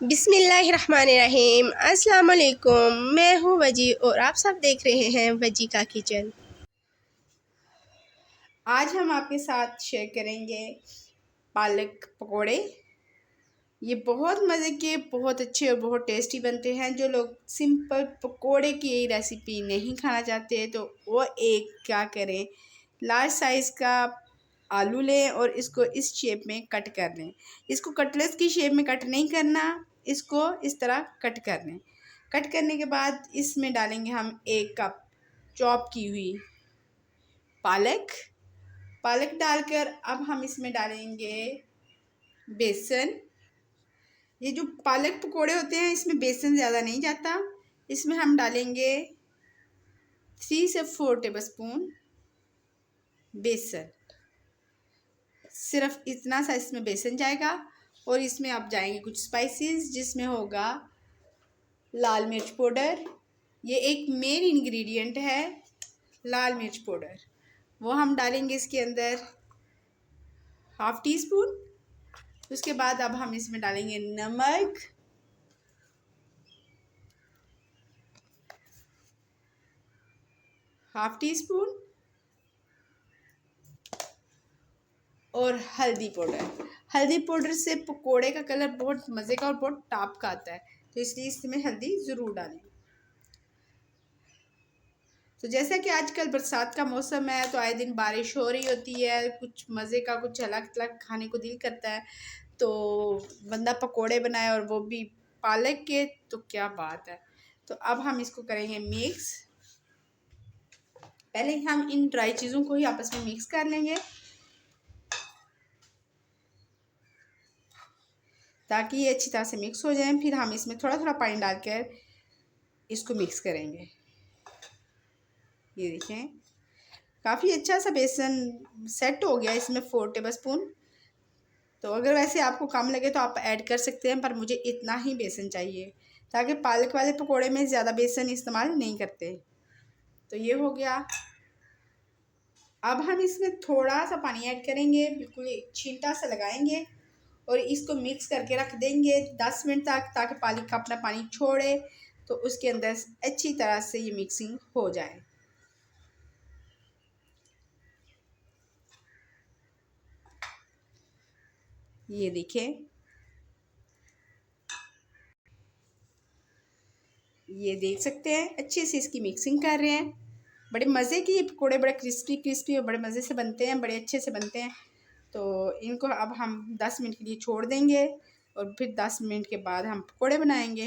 बिस्मिल्लाहिर्रहमानिर्रहीम। अस्सलाम वालेकुम। मैं हूँ वजी और आप सब देख रहे हैं वजी का किचन। आज हम आपके साथ शेयर करेंगे पालक पकोड़े। ये बहुत मज़े के, बहुत अच्छे और बहुत टेस्टी बनते हैं। जो लोग सिंपल पकोड़े की रेसिपी नहीं खाना चाहते तो वो एक क्या करें, लार्ज साइज़ का आलू लें और इसको इस शेप में कट कर लें। इसको कटलेट्स की शेप में कट नहीं करना, इसको इस तरह कट कर लें। कट करने के बाद इसमें डालेंगे हम 1 कप चॉप की हुई पालक। पालक डालकर अब हम इसमें डालेंगे बेसन। ये जो पालक पकोड़े होते हैं इसमें बेसन ज़्यादा नहीं जाता। इसमें हम डालेंगे 3 से 4 टेबलस्पून बेसन। सिर्फ इतना सा इसमें बेसन जाएगा और इसमें अब जाएंगे कुछ स्पाइसेस, जिसमें होगा लाल मिर्च पाउडर। ये एक मेन इंग्रेडिएंट है, लाल मिर्च पाउडर। वो हम डालेंगे इसके अंदर 1/2 टीस्पून। उसके बाद अब हम इसमें डालेंगे नमक, ½ टीस्पून, और हल्दी पाउडर। हल्दी पाउडर से पकोड़े का कलर बहुत मज़े का और बहुत टॉप का आता है, तो इसलिए इसमें हल्दी ज़रूर डालें। तो जैसा कि आजकल बरसात का मौसम है तो आए दिन बारिश हो रही होती है, कुछ मज़े का कुछ अलग अलग खाने को दिल करता है, तो बंदा पकोड़े बनाए और वो भी पालक के, तो क्या बात है। तो अब हम इसको करेंगे मिक्स। पहले हम इन ड्राई चीज़ों को ही आपस में मिक्स कर लेंगे ताकि ये अच्छी तरह से मिक्स हो जाए। फिर हम इसमें थोड़ा थोड़ा पानी डालकर इसको मिक्स करेंगे। ये देखें, काफ़ी अच्छा सा बेसन सेट हो गया। इसमें 4 टेबलस्पून, तो अगर वैसे आपको कम लगे तो आप ऐड कर सकते हैं, पर मुझे इतना ही बेसन चाहिए ताकि पालक वाले पकोड़े में ज़्यादा बेसन इस्तेमाल नहीं करते। तो ये हो गया। अब हम इसमें थोड़ा सा पानी ऐड करेंगे, बिल्कुल एक छींटा सा लगाएंगे और इसको मिक्स करके रख देंगे 10 मिनट तक, ताकि पालक का अपना पानी छोड़े तो उसके अंदर अच्छी तरह से ये मिक्सिंग हो जाए। ये देखें, ये देख सकते हैं अच्छे से इसकी मिक्सिंग कर रहे हैं। बड़े मज़े की ये पकौड़े, बड़े क्रिस्पी क्रिस्पी और बड़े मज़े से बनते हैं, बड़े अच्छे से बनते हैं। तो इनको अब हम 10 मिनट के लिए छोड़ देंगे और फिर 10 मिनट के बाद हम पकौड़े बनाएंगे।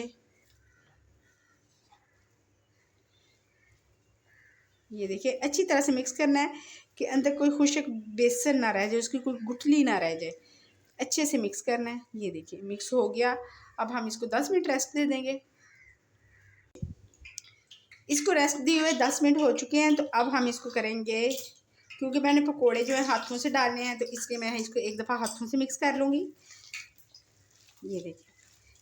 ये देखिए, अच्छी तरह से मिक्स करना है कि अंदर कोई खुशक बेसन ना रह जाए, उसकी कोई गुठली ना रह जाए। अच्छे से मिक्स करना है। ये देखिए मिक्स हो गया। अब हम इसको 10 मिनट रेस्ट दे देंगे। इसको रेस्ट दिए हुए 10 मिनट हो चुके हैं, तो अब हम इसको करेंगे, क्योंकि मैंने पकोड़े जो है हाथों से डालने हैं तो इसलिए मैं इसको एक दफ़ा हाथों से मिक्स कर लूँगी। ये देखिए,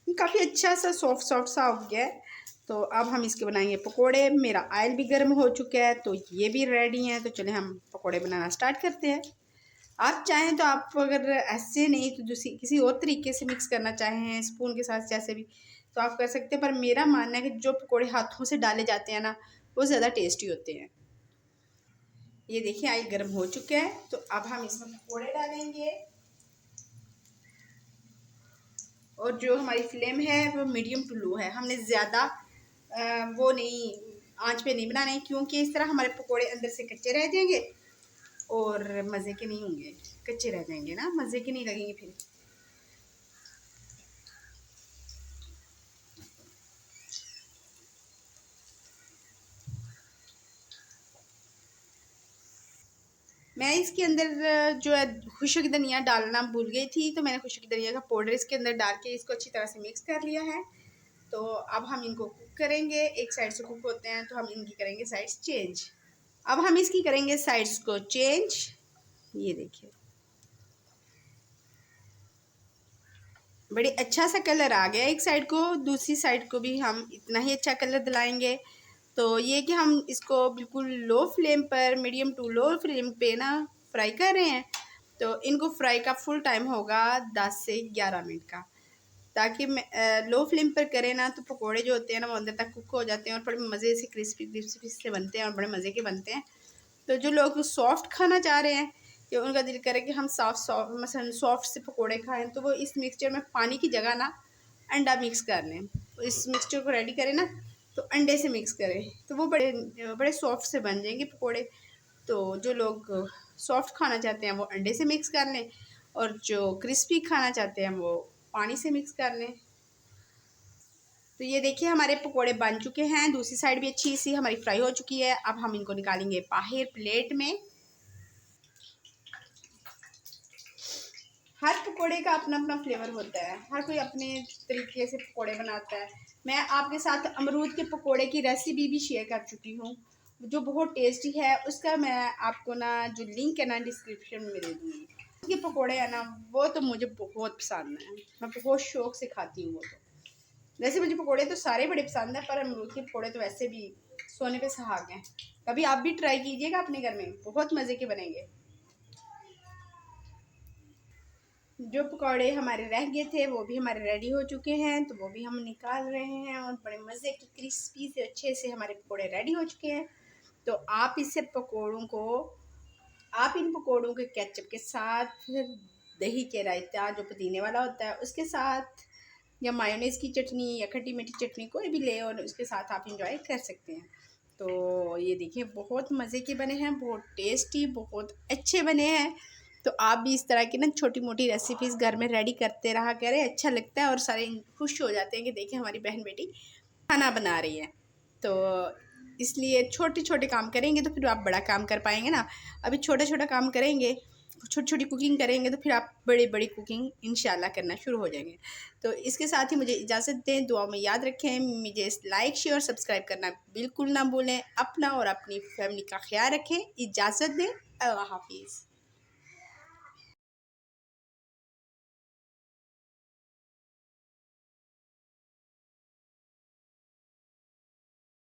ये काफ़ी अच्छा सा सॉफ्ट सॉफ्ट सा हो गया है। तो अब हम इसके बनाएंगे पकोड़े। मेरा ऑयल भी गर्म हो चुका है, तो ये भी रेडी हैं। तो चले हम पकोड़े बनाना स्टार्ट करते हैं। आप चाहें तो आप अगर ऐसे नहीं तो दूसरी किसी और तरीके से मिक्स करना चाहें, स्पून के साथ जैसे भी, तो आप कर सकते हैं। पर मेरा मानना है कि जो पकोड़े हाथों से डाले जाते हैं ना, वो ज़्यादा टेस्टी होते हैं। ये देखिए ऑयल गर्म हो चुका है, तो अब हम इसमें पकोड़े डालेंगे। और जो हमारी फ्लेम है वो मीडियम टू लो है। हमने ज़्यादा वो नहीं, आंच पे नहीं बनाने, क्योंकि इस तरह हमारे पकोड़े अंदर से कच्चे रह जाएंगे और मज़े के नहीं होंगे। कच्चे रह जाएंगे ना, मज़े के नहीं लगेंगे फिर। मैं इसके अंदर जो है खुशक धनिया डालना भूल गई थी, तो मैंने खुशक धनिया का पाउडर इसके अंदर डाल के इसको अच्छी तरह से मिक्स कर लिया है। तो अब हम इनको कुक करेंगे। एक साइड से कुक होते हैं तो हम इनकी करेंगे साइड्स चेंज। अब हम इसकी करेंगे साइड्स को चेंज। ये देखिए, बड़ी अच्छा सा कलर आ गया एक साइड को, दूसरी साइड को भी हम इतना ही अच्छा कलर दिलाएंगे। तो ये कि हम इसको बिल्कुल लो फ्लेम पर, मीडियम टू लो फ्लेम पे ना फ्राई कर रहे हैं। तो इनको फ्राई का फुल टाइम होगा 10 से 11 मिनट का। ताकि लो फ्लेम पर करें ना तो पकोड़े जो होते हैं ना वो अंदर तक कुक हो जाते हैं और बड़े मज़े से क्रिस्पी क्रिस्पी से बनते हैं और बड़े मज़े के बनते हैं। तो जो लोग सॉफ्ट खाना चाह रहे हैं कि उनका दिल करे कि हम मसलन सॉफ्ट से पकोड़े खाएं, तो वो इस मिक्सचर में पानी की जगह ना अंडा मिक्स कर लें। तो इस मिक्सचर को रेडी करें ना तो अंडे से मिक्स करें, तो वो बड़े बड़े सॉफ्ट से बन जाएंगे पकोड़े। तो जो लोग सॉफ्ट खाना चाहते हैं वो अंडे से मिक्स कर लें, और जो क्रिस्पी खाना चाहते हैं वो पानी से मिक्स कर लें। तो ये देखिए हमारे पकोड़े बन चुके हैं, दूसरी साइड भी अच्छी सी हमारी फ्राई हो चुकी है। अब हम इनको निकालेंगे बाहर प्लेट में। हर पकोड़े का अपना अपना फ्लेवर होता है, हर कोई अपने तरीके से पकोड़े बनाता है। मैं आपके साथ अमरूद के पकोड़े की रेसिपी भी शेयर कर चुकी हूँ, जो बहुत टेस्टी है। उसका मैं आपको ना जो लिंक है ना डिस्क्रिप्शन में दे दूँगी। के पकोड़े है ना वो तो मुझे बहुत पसंद है, मैं बहुत शौक से खाती हूँ वो। तो वैसे मुझे पकोड़े तो सारे बड़े पसंद हैं, पर अमरूद के पकोड़े तो वैसे भी सोने पे सुहाग हैं। कभी आप भी ट्राई कीजिएगा अपने घर में, बहुत मज़े के बनेंगे। जो पकौड़े हमारे रह गए थे वो भी हमारे रेडी हो चुके हैं, तो वो भी हम निकाल रहे हैं और बड़े मज़े की क्रिस्पी से अच्छे से हमारे पकौड़े रेडी हो चुके हैं। तो आप इससे पकौड़ों को आप इन पकौड़ों के केचप के साथ, दही के रायता जो पुदीने वाला होता है उसके साथ, या मायोनीज़ की चटनी या खट्टी मीठी चटनी कोई भी ले और उसके साथ आप इंजॉय कर सकते हैं। तो ये देखिए बहुत मज़े के बने हैं, बहुत टेस्टी, बहुत अच्छे बने हैं। तो आप भी इस तरह की ना छोटी मोटी रेसिपीज़ घर में रेडी करते रहा करें, अच्छा लगता है और सारे खुश हो जाते हैं कि देखिए हमारी बहन बेटी खाना बना रही है। तो इसलिए छोटे छोटे काम करेंगे तो फिर आप बड़ा काम कर पाएंगे ना। अभी छोटा छोटा काम करेंगे, छोटी छोटी कुकिंग करेंगे तो फिर आप बड़ी बड़ी कुकिंग इंशाल्लाह करना शुरू हो जाएंगे। तो इसके साथ ही मुझे इजाज़त दें, दुआ में याद रखें, मुझे लाइक शेयर और सब्सक्राइब करना बिल्कुल ना भूलें। अपना और अपनी फैमिली का ख्याल रखें। इजाज़त दें, अल्लाह हाफिज़।